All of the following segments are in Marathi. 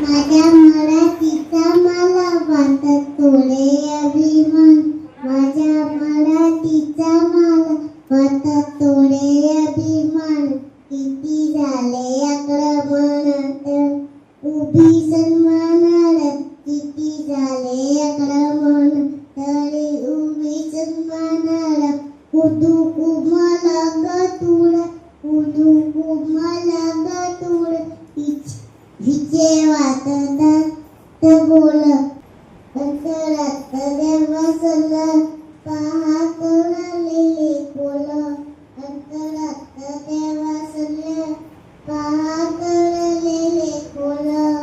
माझ्या मराठीचा मला वाटत थोडे अभिमान. माझ्या मराठीचा मला वाटत थोडे अभिमान. किती झाले आक्रमणात उभी सन्मानाला. किती झाले आक्रमण तरी उभी सन्मानाला. उदू मला गतुड उदू मला गतुड. हिचे वाटतात बोल अंतरात देवासला. पहा कळलेले बोल अंतरात देवासला. पहा कळलेले बोल.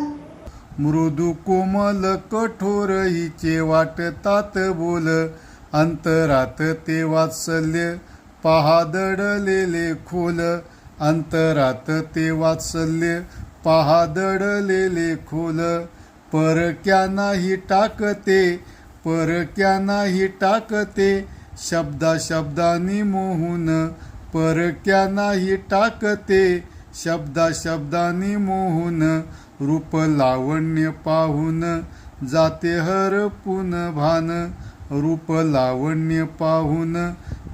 मृदू कोमल कठोर हिचे वाटतात बोल अंतरात ते वात्सल्य. पहा दडलेले खोल अंतरात ते वात्सल्य. पहा दडलेले खोल. परक्या नाही टाकते परक्या नाही टाकते शब्दा शब्दांनी मोहून. परक्या नाही टाकते शब्दा शब्दांनी मोहून. रूप लावण्य पाहून जाते हरपून भान. रूप लावण्य पाहून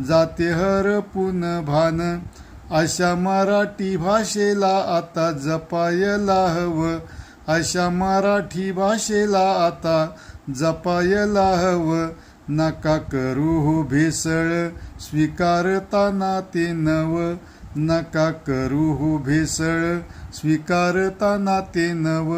जाते हरपून भान. अशा मराठी भाषेला आता जपायला हवं. अशा मराठी भाषेला आता जपायला हवं. नका करू हो भेसळ स्वीकारताना ते नव. नका करू हो भेसळ स्वीकारताना ते नव.